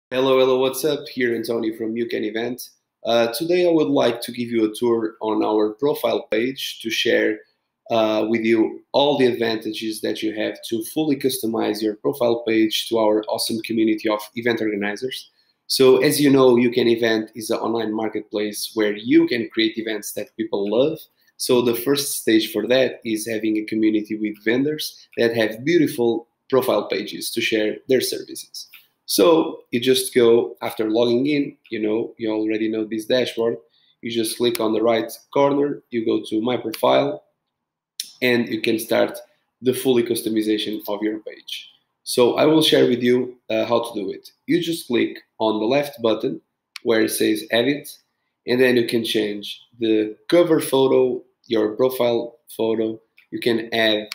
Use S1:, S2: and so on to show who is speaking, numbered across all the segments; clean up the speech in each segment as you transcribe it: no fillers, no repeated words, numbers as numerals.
S1: Hello, hello, what's up? Here Antonio from You Can Event. Today I would like to give you a tour on our profile page to share with you all the advantages that you have to fully customize your profile page to our awesome community of event organizers. So as you know, You Can Event is an online marketplace where you can create events that people love. So the first stage for that is having a community with vendors that have beautiful profile pages to share their services. So you just go after logging in, you already know this dashboard. You just click on the right corner, you go to My Profile, and you can start the fully customization of your page. So I will share with you how to do it. You just click on the left button where it says Edit, and then you can change the cover photo, your profile photo. You can add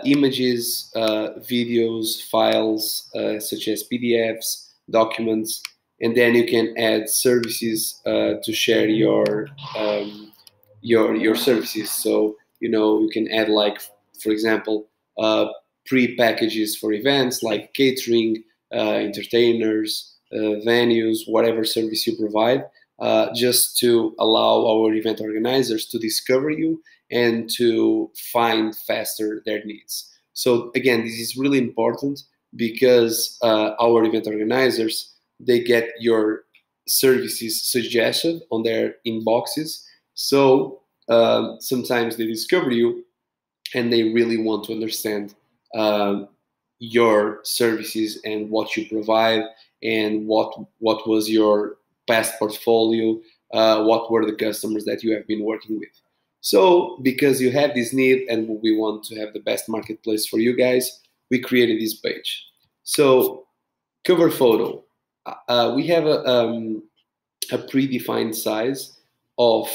S1: images, videos, files such as PDFs, documents, and then you can add services to share your services. So you can add, like, for example, pre-packages for events like catering, entertainers, venues, whatever service you provide, just to allow our event organizers to discover you and to find faster their needs. So again, this is really important because our event organizers, they get your services suggested on their inboxes. So sometimes they discover you and they really want to understand uh, your services and what you provide and what was your past portfolio, what were the customers that you have been working with. So because you have this need and we want to have the best marketplace for you guys, we created this page. So cover photo, we have a predefined size of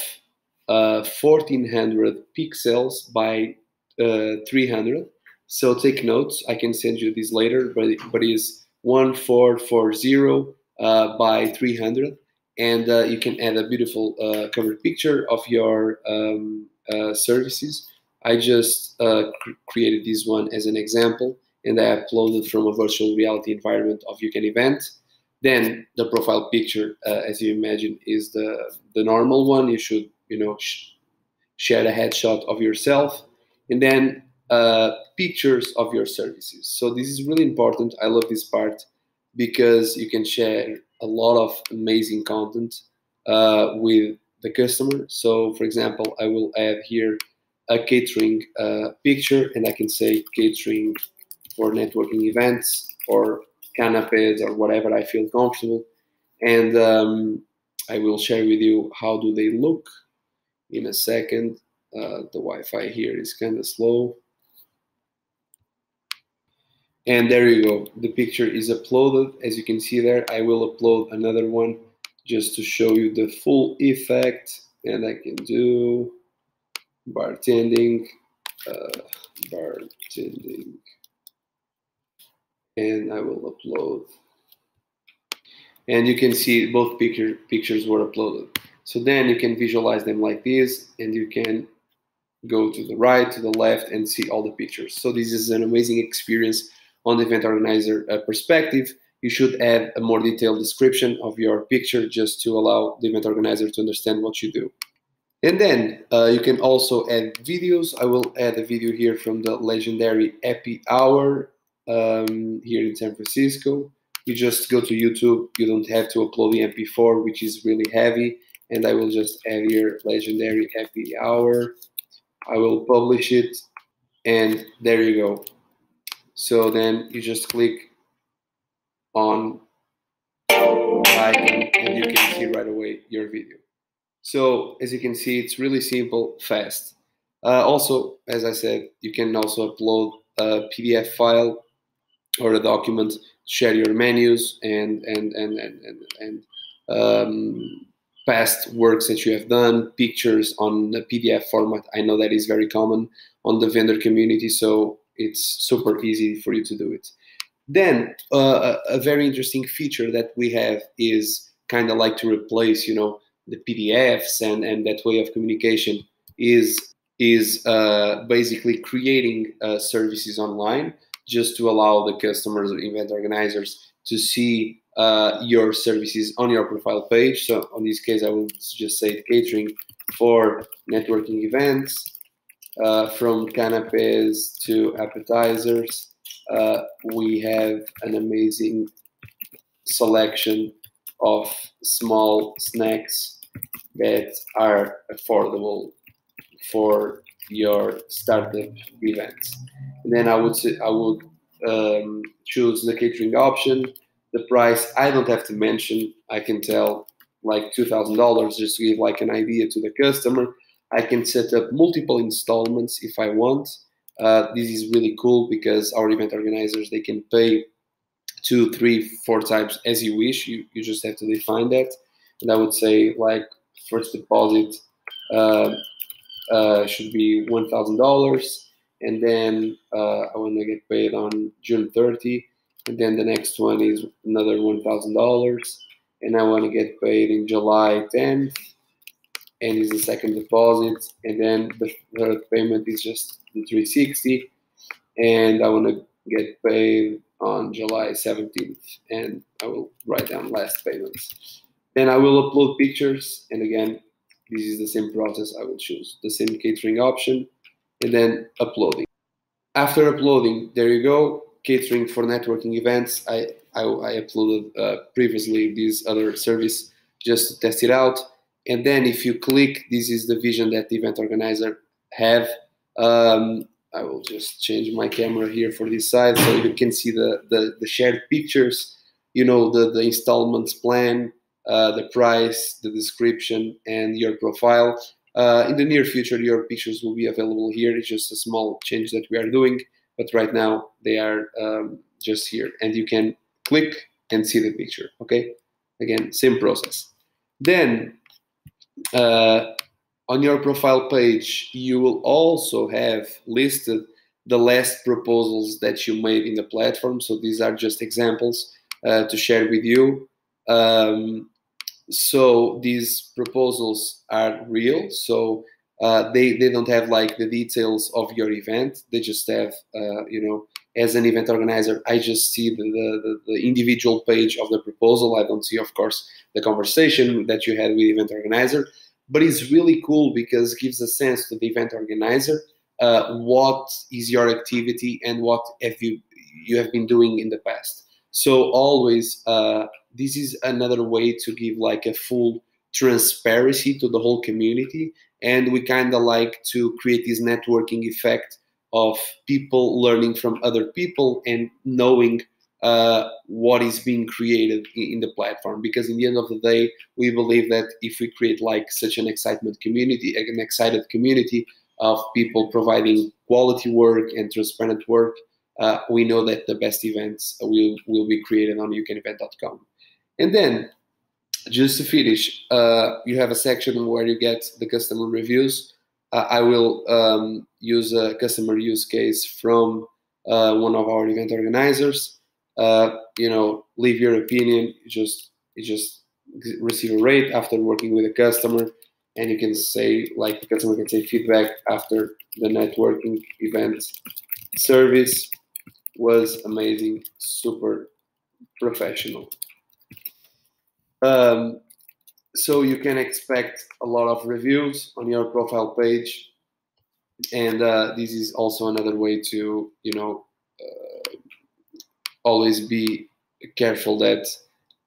S1: 1400 pixels by 300. So take notes. I can send you this later, but it is 1440 by 300, and you can add a beautiful cover picture of your services. I just created this one as an example, and I uploaded from a virtual reality environment of You Can Event. Then the profile picture, as you imagine, is the normal one. You should share a headshot of yourself, and then pictures of your services. So this is really important. I love this part because you can share a lot of amazing content with the customer. So for example, I will add here a catering picture, and I can say catering for networking events or canapes or whatever I feel comfortable. And I will share with you how do they look in a second. The Wi-Fi here is kind of slow. And there you go. The picture is uploaded. As you can see there, I will upload another one just to show you the full effect. And I can do bartending, bartending, and I will upload. And you can see both pictures were uploaded. So then you can visualize them like this, and you can go to the right, to the left, and see all the pictures. So this is an amazing experience on the event organizer perspective. You should add a more detailed description of your picture just to allow the event organizer to understand what you do. And then you can also add videos. I will add a video here from the legendary Happy Hour here in San Francisco. You just go to YouTube. You don't have to upload the MP4, which is really heavy. And I will just add here legendary Happy Hour. I will publish it, and there you go. So then you just click on the icon, and you can see right away your video. So as you can see, it's really simple, fast. Also, as I said, you can also upload a PDF file or a document, share your menus and past works that you have done, pictures on the PDF format. I know that is very common on the vendor community, so it's super easy for you to do it. Then a very interesting feature that we have is kind of like to replace, the PDFs and that way of communication is basically creating services online just to allow the customers or event organizers to see your services on your profile page. So on this case, I will just say catering for networking events, from canapes to appetizers. We have an amazing selection of small snacks that are affordable for your startup events. And then I would choose the catering option. The price I don't have to mention. I can tell like $2,000 just to give like an idea to the customer. I can set up multiple installments if I want. This is really cool because our event organizers, they can pay 2, 3, 4 times as you wish. You just have to define that. And I would say like first deposit should be $1,000, and then I want to get paid on June 30, and then the next one is another $1,000, and I want to get paid in July 10th, and is the second deposit, and then the third payment is just the $360, and I want to get paid on July 17th, and I will write down last payments. Then I will upload pictures, and again, this is the same process. I will choose the same catering option, and then uploading. After uploading, there you go, catering for networking events. I uploaded previously this other service just to test it out. And then if you click, this is the vision that the event organizer have. I will just change my camera here for this side so you can see the shared pictures, you know, the installments plan, the price, the description, and your profile. In the near future, your pictures will be available here. It's just a small change that we are doing, but right now they are just here, and you can click and see the picture. Okay, again, same process. Then on your profile page, you will also have listed the last proposals that you made in the platform. So these are just examples to share with you. So these proposals are real. So they don't have like the details of your event. They just have, you know, as an event organizer, I just see the individual page of the proposal. I don't see, of course, the conversation that you had with the event organizer. But it's really cool because it gives a sense to the event organizer what is your activity and what have you have been doing in the past. So always, this is another way to give like a full transparency to the whole community, and we kind of like to create this networking effect of people learning from other people and knowing what is being created in the platform. Because in the end of the day, we believe that if we create like such an excited community of people providing quality work and transparent work, we know that the best events will be created on youcanevent.com. And then, just to finish, you have a section where you get the customer reviews. I will use a customer use case from one of our event organizers. You know, leave your opinion. You just receive a rate after working with a customer, and you can say, like, the customer can say feedback after the networking event service was amazing, super professional. So you can expect a lot of reviews on your profile page, and this is also another way to, you know, always be careful that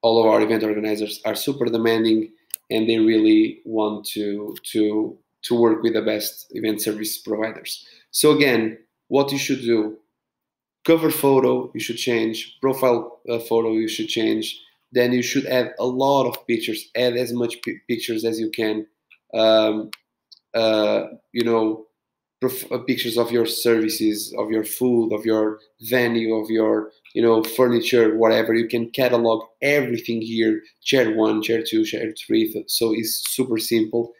S1: all of our event organizers are super demanding and they really want to work with the best event service providers. So again, what you should do: cover photo you should change, profile photo you should change. Then you should add a lot of pictures. Add as much pictures as you can. You know, pictures of your services, of your food, of your venue, of your, you know, furniture, whatever. You can catalog everything here. Chair 1, chair 2, chair 3. So it's super simple.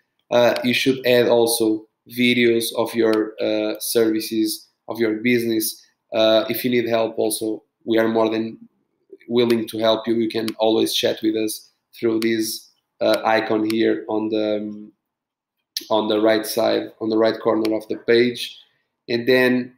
S1: You should add also videos of your services, of your business. If you need help, also, we are more than willing to help you. You can always chat with us through this icon here on the right side, on the right corner of the page. And then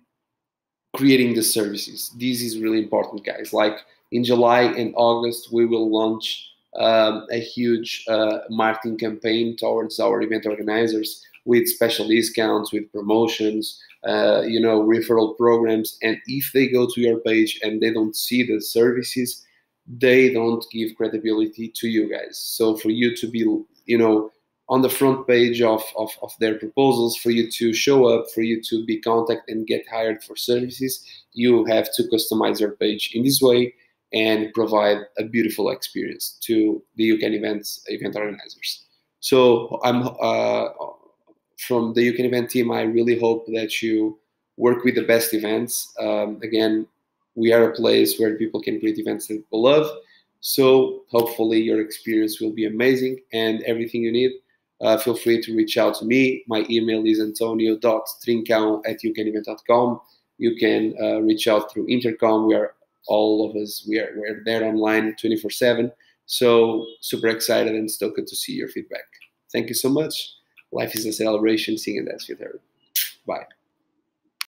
S1: creating the services. This is really important, guys. Like, In July and August, we will launch a huge marketing campaign towards our event organizers with special discounts, with promotions, referral programs. And if they go to your page and they don't see the services, they don't give credibility to you guys. So for you to be, on the front page of their proposals, for you to show up, for you to be contacted and get hired for services, you have to customize your page in this way and provide a beautiful experience to the event organizers. So I'm from the event team. I really hope that you work with the best events. Again, we are a place where people can create events that people love. So hopefully your experience will be amazing, and everything you need, feel free to reach out to me. My email is antonio.trincao@youcanevent.com. You can reach out through Intercom. All of us, we're there online 24/7. So super excited and stoked to see your feedback. Thank you so much. Life is a celebration. Sing and dance with her. Bye.